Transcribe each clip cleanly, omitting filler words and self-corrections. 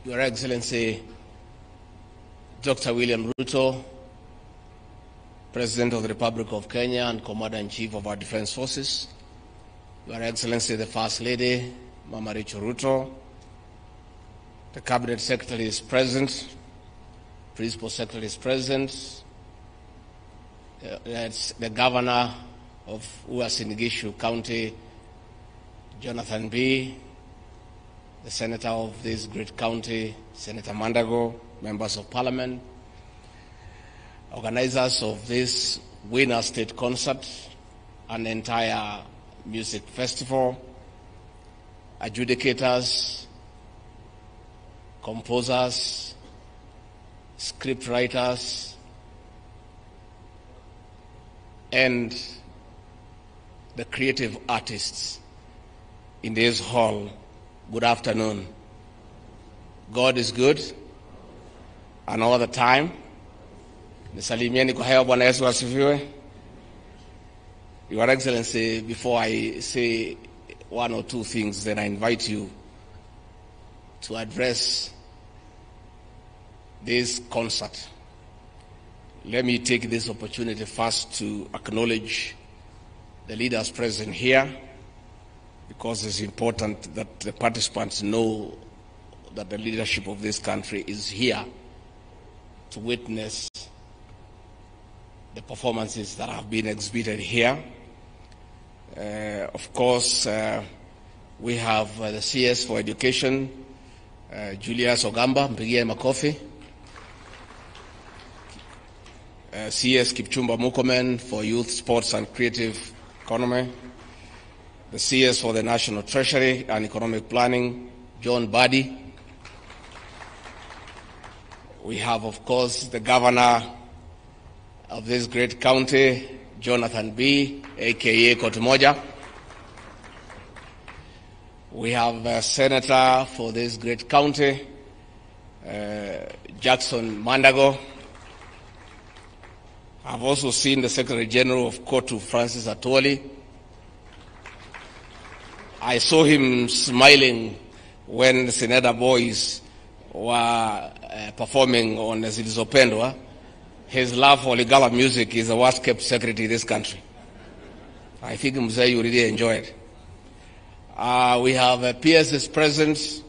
Your Excellency, Dr. William Ruto, President of the Republic of Kenya and Commander-in-Chief of our Defense Forces, Your Excellency, the First Lady, Mama Rachel Ruto, the Cabinet Secretary is present, Principal Secretary is present, the Governor of Uasin Gishu County, Jonathan B., the Senator of this great county, Senator Mandago, Members of Parliament, organizers of this Winner State Concert, an entire music festival, adjudicators, composers, script writers, and the creative artists in this hall. Good afternoon. God is good, and all the time. Nisalimieni kwa hewa. Bwana Yesu asifiwe. Your Excellency, before I say one or two things, then I invite you to address this concert. Let me take this opportunity first to acknowledge the leaders present here, because it's important that the participants know that the leadership of this country is here to witness the performances that have been exhibited here. Of course, we have the CS for Education, Julius Ogamba, mpigie makofi. CS Kipchumba Murkomen for Youth, Sports and Creative Economy. The CS for the National Treasury and Economic Planning, John Buddy. We have, of course, the Governor of this great county, Jonathan B., a.k.a. Kotumoja. We have a Senator for this great county, Jackson Mandago. I've also seen the Secretary General of Kotu, Francis Atwoli. I saw him smiling when the Senator boys were performing on Zilizopendwa. His love for Lingala music is the worst kept secret in this country. I think Mzee, you really enjoy it. We have PS's present,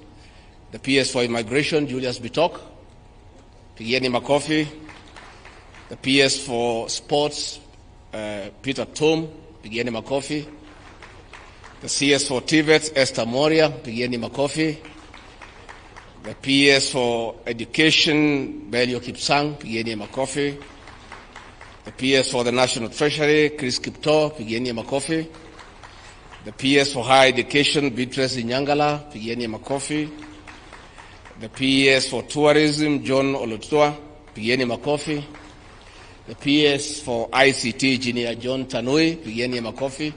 the PS for Immigration, Julius Bitok, Pigieni Makofi, the PS for Sports, Peter Tom, Pigieni Makofi, the CS for TVET, Esther Moria, Pigieni Makofi, the PS for Education, Belio Kipsang, Pigieni Makofi, the PS for the National Treasury, Chris Kipto, Pigieni Makofi, the PS for Higher Education, Beatrice Nyangala, Pigieni Makofi, the PS for Tourism, John Olotua, Pigieni Makofi, the PS for ICT, Engineer John Tanui, Pigieni Makofi,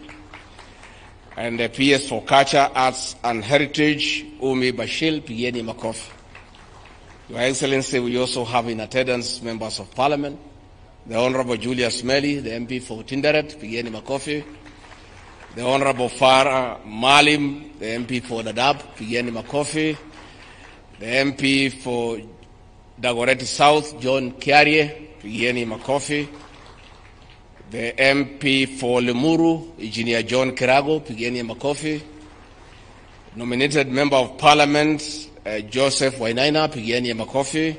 and the PS for Culture, Arts and Heritage, Umi Bashil, Pigieni Makofi. Your Excellency, we also have in attendance members of Parliament, the Honorable Julius Meli, the MP for Tinderet, Pigieni Makofi, the Honorable Farah Malim, the MP for Dadaab, Pigieni Makofi, the MP for Dagoretti South, John Kiarie, Pigieni Makofi, the MP for Limuru, Engineer John Kirago, Pigieni Makofi, nominated Member of Parliament, Joseph Wainaina, Pigieni Makofi,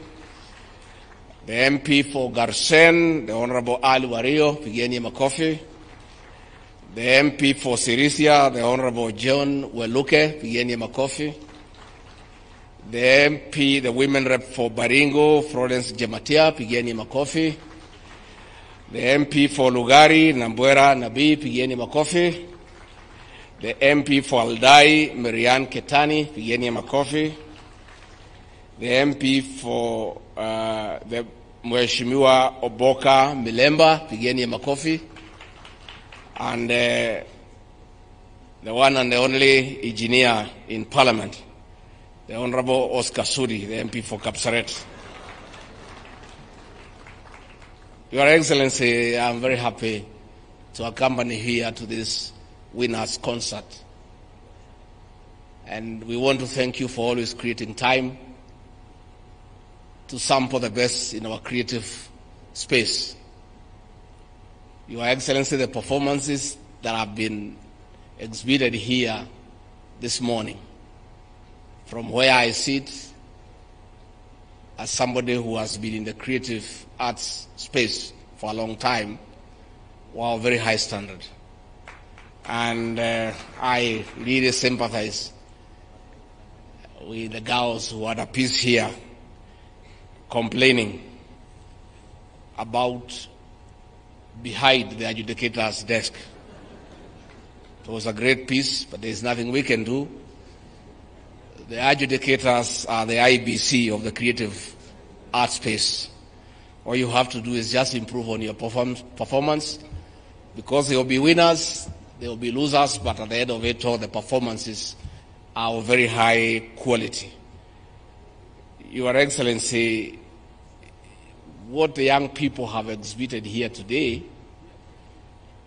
the MP for Garsen, the Honorable Ali Wario, Pigieni Makofi, the MP for Sirisia, the Honorable John Weluke, Pigieni Makofi, the MP, the Women Rep for Baringo, Florence Jematia, Pigieni Makofi, the MP for Lugari, Nambwera Nabi, Pigieni Makofi, the MP for Aldai, Marianne Ketani, Pigieni Makofi, the MP for the Mheshimiwa Oboka Milemba, Pigieni Makofi, and the one and the only engineer in Parliament, the Honorable Oscar Sudi, the MP for Kapsaret. Your Excellency, I'm very happy to accompany here to this Winners Concert. And we want to thank you for always creating time to sample the best in our creative space. Your Excellency, the performances that have been exhibited here this morning, from where I sit as somebody who has been in the creative arts space for a long time, were very high standard. And I really sympathize with the girls who had a piece here complaining about behind the adjudicator's desk. It was a great piece, but there's nothing we can do. The adjudicators are the IBC of the creative art space. All you have to do is just improve on your performance, because there will be winners, there will be losers, but at the end of it all, the performances are of very high quality. Your Excellency, what the young people have exhibited here today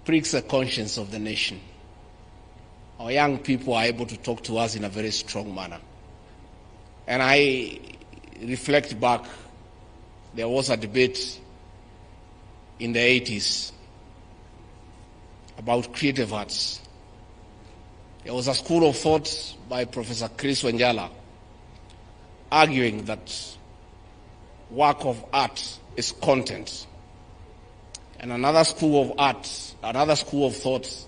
pricks the conscience of the nation. Our young people are able to talk to us in a very strong manner. And I reflect back, there was a debate in the 80s about creative arts. There was a school of thought by Professor Chris Wanjala arguing that work of art is content. And another school of thought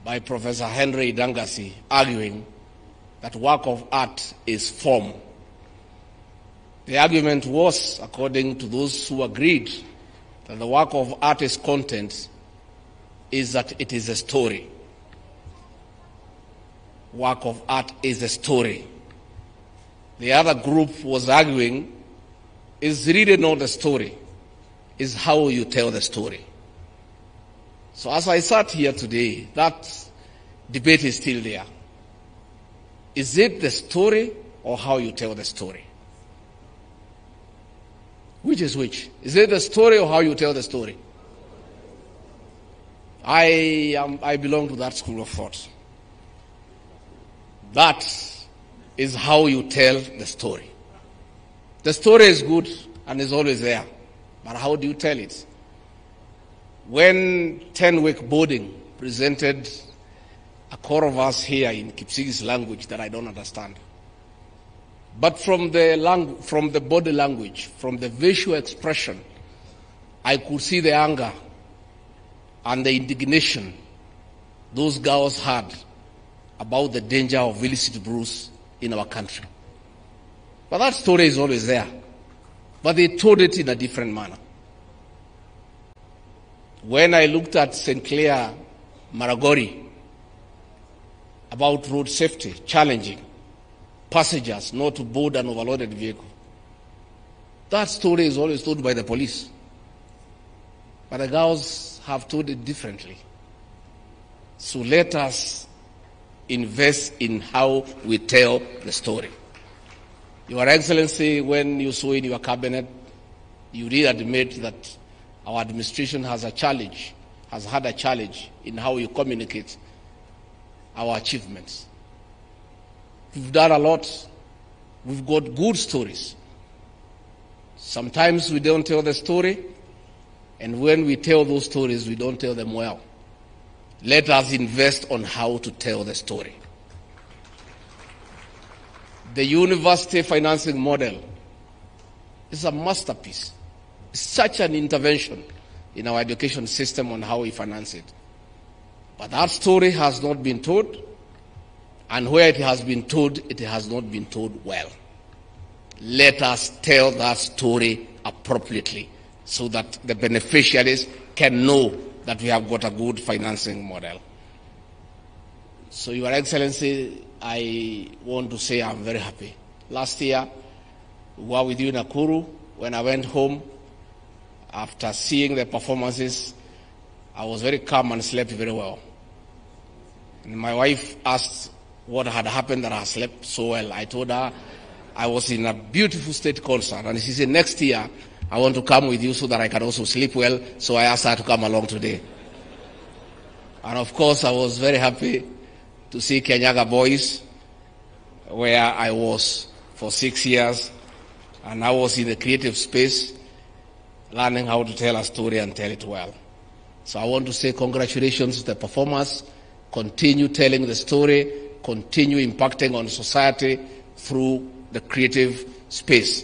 by Professor Henry Dangasi arguing that work of art is form. The argument was, according to those who agreed that the work of art is content, is that it is a story. Work of art is a story. The other group was arguing, is really not the story, is how you tell the story. So as I sat here today, that debate is still there. Is it the story or how you tell the story? Which is which? Is it the story or how you tell the story? I belong to that school of thought. That is how you tell the story. The story is good and is always there, but how do you tell it? When 10-week boarding presented a chorus here in Kipsigis language that I don't understand, but from the body language, from the visual expression, I could see the anger and the indignation those girls had about the danger of illicit brews in our country. But that story is always there. But they told it in a different manner. When I looked at St. Clair Maragori about road safety, challenging passengers not to board an overloaded vehicle, that story is always told by the police. But the girls have told it differently. So let us invest in how we tell the story. Your Excellency, when you saw in your cabinet, you did admit that our administration has had a challenge in how you communicate our achievements. We've done a lot. We've got good stories. Sometimes we don't tell the story, and when we tell those stories, we don't tell them well. Let us invest on how to tell the story. The university financing model is a masterpiece. It's such an intervention in our education system on how we finance it. But that story has not been told, and where it has been told, it has not been told well. Let us tell that story appropriately so that the beneficiaries can know that we have got a good financing model. So, Your Excellency, I want to say I'm very happy. Last year, we were with you in Nakuru. When I went home, after seeing the performances, I was very calm and slept very well. And my wife asked what had happened that I slept so well. I told her I was in a beautiful state concert. And she said, next year, I want to come with you so that I can also sleep well. So I asked her to come along today. And of course, I was very happy to see Kenyaga boys where I was for 6 years, and I was in the creative space, learning how to tell a story and tell it well. So I want to say congratulations to the performers. Continue telling the story, continue impacting on society through the creative space.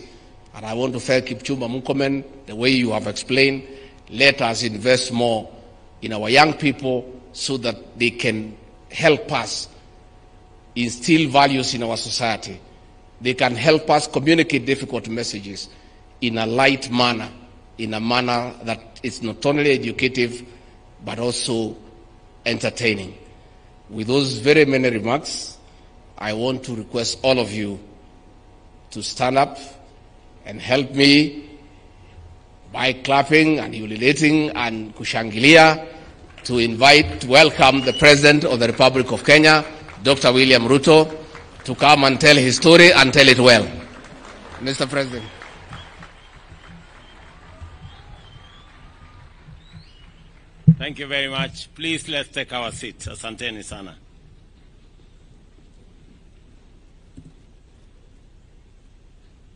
And I want to thank Kipchumba Murkomen, the way you have explained. Let us invest more in our young people so that they can help us instill values in our society. They can help us communicate difficult messages in a light manner, in a manner that is not only educative, but also entertaining. With those very many remarks, I want to request all of you to stand up and help me by clapping and ululating and kushangilia to welcome the President of the Republic of Kenya, Dr. William Ruto, to come and tell his story and tell it well. Mr. President. Thank you very much. Please, let's take our seats. Asanteni sana.